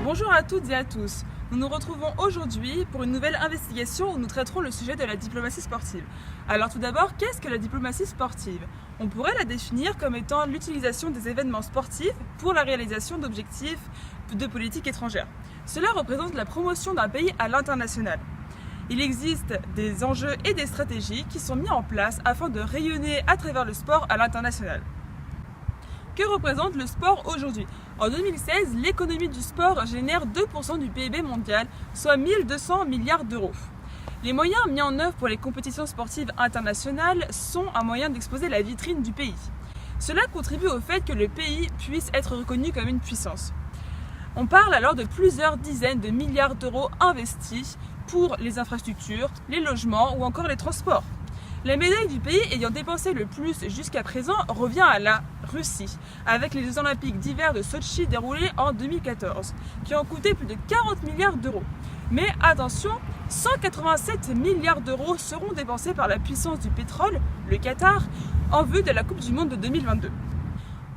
Bonjour à toutes et à tous. Nous nous retrouvons aujourd'hui pour une nouvelle investigation où nous traiterons le sujet de la diplomatie sportive. Alors tout d'abord, qu'est-ce que la diplomatie sportive? On pourrait la définir comme étant l'utilisation des événements sportifs pour la réalisation d'objectifs de politique étrangère. Cela représente la promotion d'un pays à l'international. Il existe des enjeux et des stratégies qui sont mis en place afin de rayonner à travers le sport à l'international. Que représente le sport aujourd'hui? En 2016, l'économie du sport génère 2% du PIB mondial, soit 1200 milliards d'euros. Les moyens mis en œuvre pour les compétitions sportives internationales sont un moyen d'exposer la vitrine du pays. Cela contribue au fait que le pays puisse être reconnu comme une puissance. On parle alors de plusieurs dizaines de milliards d'euros investis pour les infrastructures, les logements ou encore les transports. La médaille du pays ayant dépensé le plus jusqu'à présent revient à la Russie, avec les Jeux Olympiques d'hiver de Sotchi déroulés en 2014, qui ont coûté plus de 40 milliards d'euros. Mais attention, 187 milliards d'euros seront dépensés par la puissance du pétrole, le Qatar, en vue de la Coupe du Monde de 2022.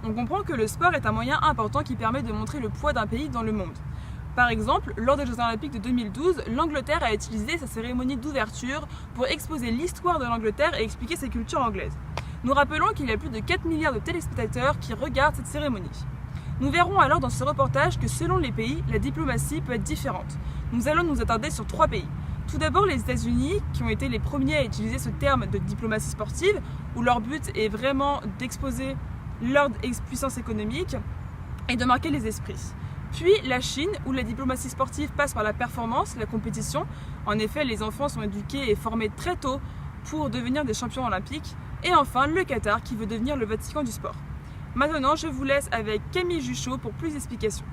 On comprend que le sport est un moyen important qui permet de montrer le poids d'un pays dans le monde. Par exemple, lors des Jeux Olympiques de 2012, l'Angleterre a utilisé sa cérémonie d'ouverture pour exposer l'histoire de l'Angleterre et expliquer ses cultures anglaises. Nous rappelons qu'il y a plus de 4 milliards de téléspectateurs qui regardent cette cérémonie. Nous verrons alors dans ce reportage que selon les pays, la diplomatie peut être différente. Nous allons nous attarder sur 3 pays. Tout d'abord les États-Unis, qui ont été les premiers à utiliser ce terme de diplomatie sportive, où leur but est vraiment d'exposer leur puissance économique et de marquer les esprits. Puis la Chine, où la diplomatie sportive passe par la performance, la compétition. En effet, les enfants sont éduqués et formés très tôt pour devenir des champions olympiques. Et enfin, le Qatar, qui veut devenir le Vatican du sport. Maintenant, je vous laisse avec Camille Juchot pour plus d'explications.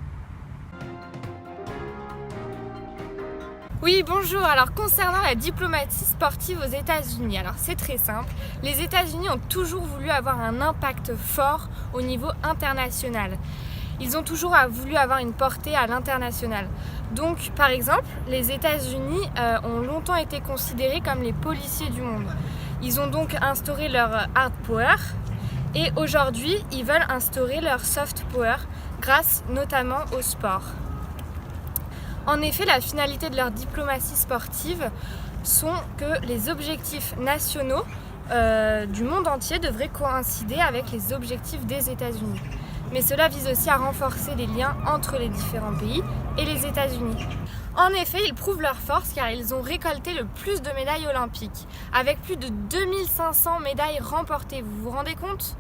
Oui, bonjour. Alors concernant la diplomatie sportive aux États-Unis, alors c'est très simple. Les États-Unis ont toujours voulu avoir un impact fort au niveau international. Ils ont toujours voulu avoir une portée à l'international. Donc, par exemple, les États-Unis ont longtemps été considérés comme les policiers du monde. Ils ont donc instauré leur hard power et aujourd'hui, ils veulent instaurer leur soft power grâce notamment au sport. En effet, la finalité de leur diplomatie sportive sont que les objectifs nationaux du monde entier devraient coïncider avec les objectifs des États-Unis. Mais cela vise aussi à renforcer les liens entre les différents pays et les États-Unis. En effet, ils prouvent leur force car ils ont récolté le plus de médailles olympiques, avec plus de 2500 médailles remportées. Vous vous rendez compte ?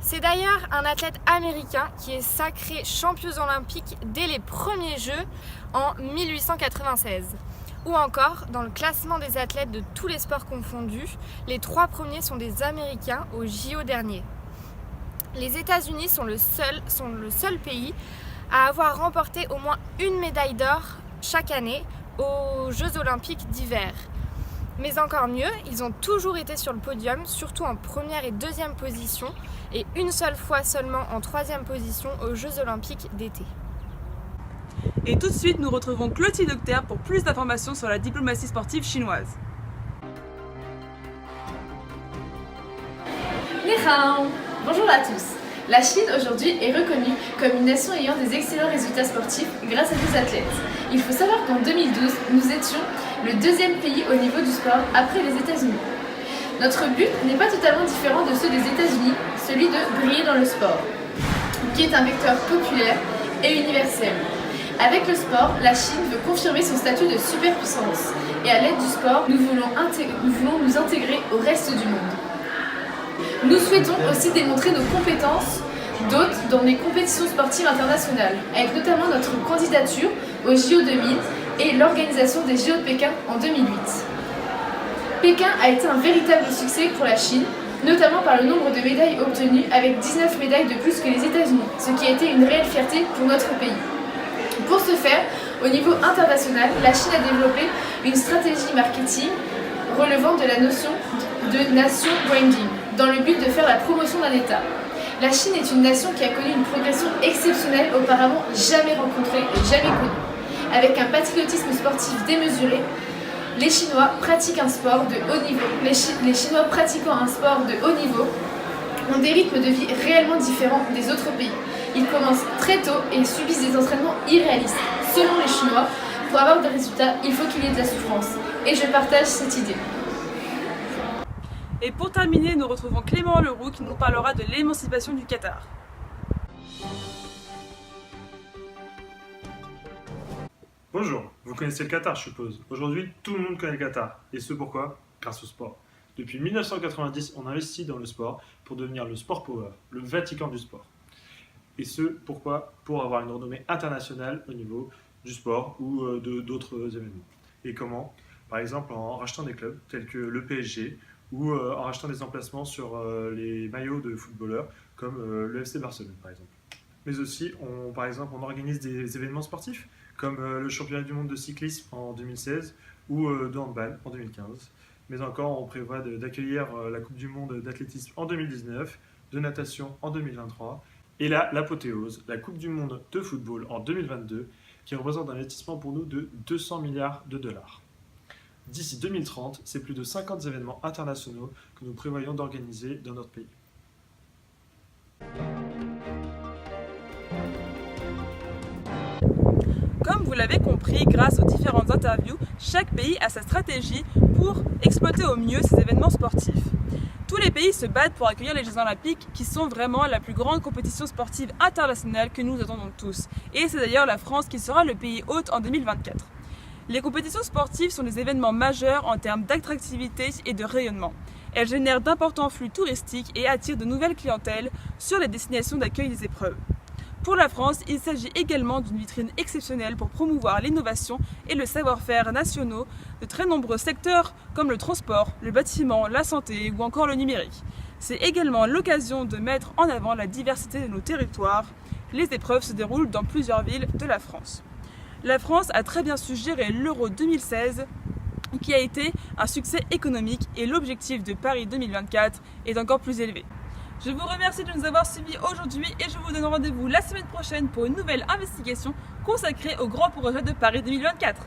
C'est d'ailleurs un athlète américain qui est sacré championne olympique dès les premiers Jeux en 1896. Ou encore, dans le classement des athlètes de tous les sports confondus, les 3 premiers sont des Américains au JO dernier. Les États-Unis sont le seul pays à avoir remporté au moins une médaille d'or chaque année aux Jeux Olympiques d'hiver. Mais encore mieux, ils ont toujours été sur le podium, surtout en première et deuxième position, et une seule fois seulement en 3e position aux Jeux Olympiques d'été. Et tout de suite, nous retrouvons Clotilde Docter pour plus d'informations sur la diplomatie sportive chinoise. Ni hao. Bonjour à tous. La Chine aujourd'hui est reconnue comme une nation ayant des excellents résultats sportifs grâce à des athlètes. Il faut savoir qu'en 2012, nous étions le 2e pays au niveau du sport après les États-Unis. Notre but n'est pas totalement différent de ceux des États-Unis, celui de briller dans le sport, qui est un vecteur populaire et universel. Avec le sport, la Chine veut confirmer son statut de superpuissance et à l'aide du sport, nous voulons nous intégrer au reste du monde. Nous souhaitons aussi démontrer nos compétences d'hôtes dans les compétitions sportives internationales, avec notamment notre candidature au JO 2000 et l'organisation des JO de Pékin en 2008. Pékin a été un véritable succès pour la Chine, notamment par le nombre de médailles obtenues avec 19 médailles de plus que les États-Unis, ce qui a été une réelle fierté pour notre pays. Pour ce faire, au niveau international, la Chine a développé une stratégie marketing relevant de la notion de nation branding, dans le but de faire la promotion d'un État. La Chine est une nation qui a connu une progression exceptionnelle auparavant jamais rencontrée et jamais connue. Avec un patriotisme sportif démesuré, les Chinois pratiquent un sport de haut niveau. Les Chinois pratiquant un sport de haut niveau ont des rythmes de vie réellement différents des autres pays. Ils commencent très tôt et subissent des entraînements irréalistes. selon les Chinois, pour avoir des résultats, il faut qu'il y ait de la souffrance. Et je partage cette idée. Et pour terminer, nous retrouvons Clément Leroux qui nous parlera de l'émancipation du Qatar. Bonjour, vous connaissez le Qatar, je suppose. Aujourd'hui, tout le monde connaît le Qatar. Et ce pourquoi? Grâce au sport. Depuis 1990, on investit dans le sport pour devenir le sport power, le Vatican du sport. Et ce pourquoi? Pour avoir une renommée internationale au niveau du sport ou d'autres événements. Et comment? Par exemple en rachetant des clubs tels que le PSG ou en rachetant des emplacements sur les maillots de footballeurs comme le FC Barcelone par exemple. Mais aussi, par exemple, on organise des événements sportifs comme le championnat du monde de cyclisme en 2016 ou de handball en 2015. Mais encore, on prévoit d'accueillir la Coupe du monde d'athlétisme en 2019, de natation en 2023, et là, l'apothéose, la Coupe du monde de football en 2022, qui représente un investissement pour nous de 200 milliards de dollars. D'ici 2030, c'est plus de 50 événements internationaux que nous prévoyons d'organiser dans notre pays. Comme vous l'avez compris, grâce aux différentes interviews, chaque pays a sa stratégie pour exploiter au mieux ses événements sportifs. Tous les pays se battent pour accueillir les Jeux Olympiques qui sont vraiment la plus grande compétition sportive internationale que nous attendons tous. Et c'est d'ailleurs la France qui sera le pays hôte en 2024. Les compétitions sportives sont des événements majeurs en termes d'attractivité et de rayonnement. Elles génèrent d'importants flux touristiques et attirent de nouvelles clientèles sur les destinations d'accueil des épreuves. Pour la France, il s'agit également d'une vitrine exceptionnelle pour promouvoir l'innovation et le savoir-faire nationaux de très nombreux secteurs comme le transport, le bâtiment, la santé ou encore le numérique. C'est également l'occasion de mettre en avant la diversité de nos territoires. Les épreuves se déroulent dans plusieurs villes de la France. La France a très bien su gérer l'Euro 2016 qui a été un succès économique et l'objectif de Paris 2024 est encore plus élevé. Je vous remercie de nous avoir suivis aujourd'hui et je vous donne rendez-vous la semaine prochaine pour une nouvelle investigation consacrée au grand projet de Paris 2024.